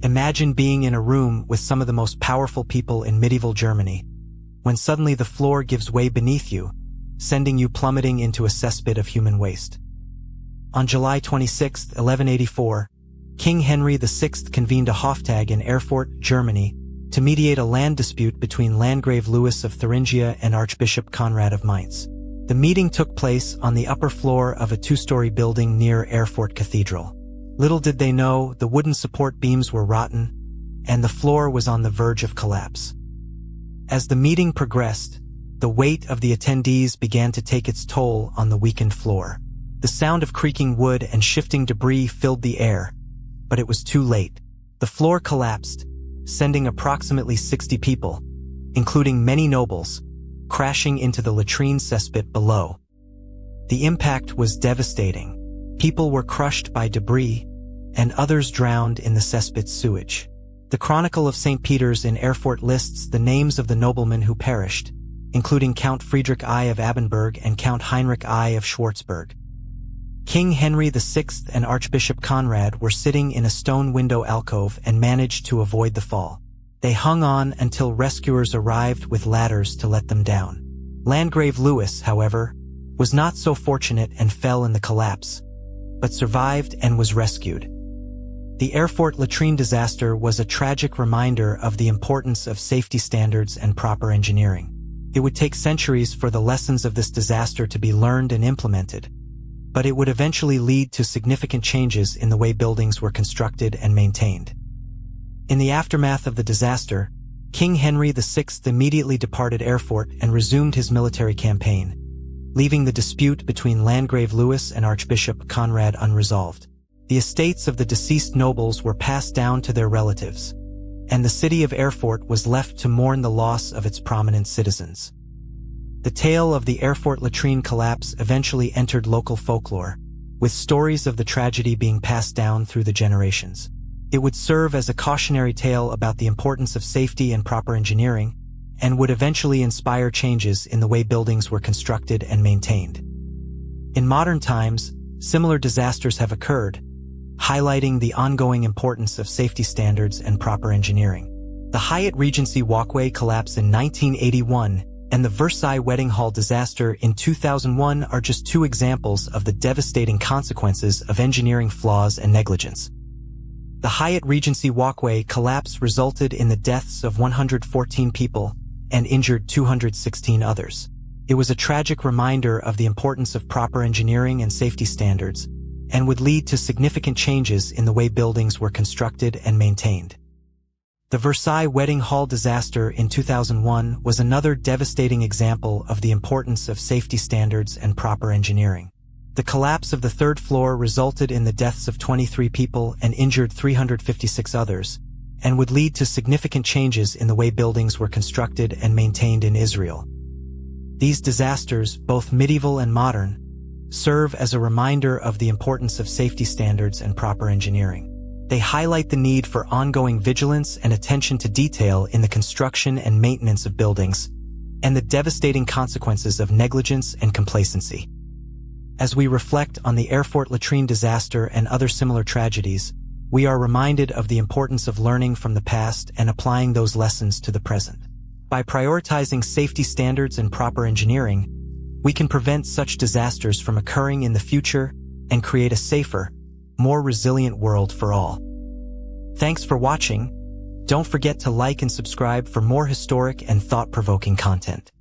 Imagine being in a room with some of the most powerful people in medieval Germany, when suddenly the floor gives way beneath you, sending you plummeting into a cesspit of human waste. On July 26, 1184, King Henry VI convened a Hoftag in Erfurt, Germany, to mediate a land dispute between Landgrave Louis of Thuringia and Archbishop Conrad of Mainz. The meeting took place on the upper floor of a two-story building near Erfurt Cathedral. Little did they know, the wooden support beams were rotten, and the floor was on the verge of collapse. As the meeting progressed, the weight of the attendees began to take its toll on the weakened floor. The sound of creaking wood and shifting debris filled the air, but it was too late. The floor collapsed, sending approximately 60 people, including many nobles, crashing into the latrine cesspit below. The impact was devastating. People were crushed by debris, and others drowned in the cesspit's sewage. The Chronicle of St. Peter's in Erfurt lists the names of the noblemen who perished, including Count Friedrich I of Abenberg and Count Heinrich I of Schwarzburg. King Henry VI and Archbishop Conrad were sitting in a stone window alcove and managed to avoid the fall. They hung on until rescuers arrived with ladders to let them down. Landgrave Louis, however, was not so fortunate and fell in the collapse, but survived and was rescued. The Erfurt latrine disaster was a tragic reminder of the importance of safety standards and proper engineering. It would take centuries for the lessons of this disaster to be learned and implemented, but it would eventually lead to significant changes in the way buildings were constructed and maintained. In the aftermath of the disaster, King Henry VI immediately departed Erfurt and resumed his military campaign, leaving the dispute between Landgrave Louis and Archbishop Conrad unresolved. The estates of the deceased nobles were passed down to their relatives, and the city of Erfurt was left to mourn the loss of its prominent citizens. The tale of the Erfurt latrine collapse eventually entered local folklore, with stories of the tragedy being passed down through the generations. It would serve as a cautionary tale about the importance of safety and proper engineering, and would eventually inspire changes in the way buildings were constructed and maintained. In modern times, similar disasters have occurred, highlighting the ongoing importance of safety standards and proper engineering. The Hyatt Regency walkway collapse in 1981 and the Versailles Wedding Hall disaster in 2001 are just two examples of the devastating consequences of engineering flaws and negligence. The Hyatt Regency walkway collapse resulted in the deaths of 114 people and injured 216 others. It was a tragic reminder of the importance of proper engineering and safety standards, and would lead to significant changes in the way buildings were constructed and maintained. The Versailles Wedding Hall disaster in 2001 was another devastating example of the importance of safety standards and proper engineering. The collapse of the third floor resulted in the deaths of 23 people and injured 356 others, and would lead to significant changes in the way buildings were constructed and maintained in Israel. These disasters, both medieval and modern, serve as a reminder of the importance of safety standards and proper engineering. They highlight the need for ongoing vigilance and attention to detail in the construction and maintenance of buildings, and the devastating consequences of negligence and complacency. As we reflect on the Erfurt latrine disaster and other similar tragedies, we are reminded of the importance of learning from the past and applying those lessons to the present. By prioritizing safety standards and proper engineering, we can prevent such disasters from occurring in the future and create a safer, more resilient world for all. Thanks for watching. Don't forget to like and subscribe for more historic and thought-provoking content.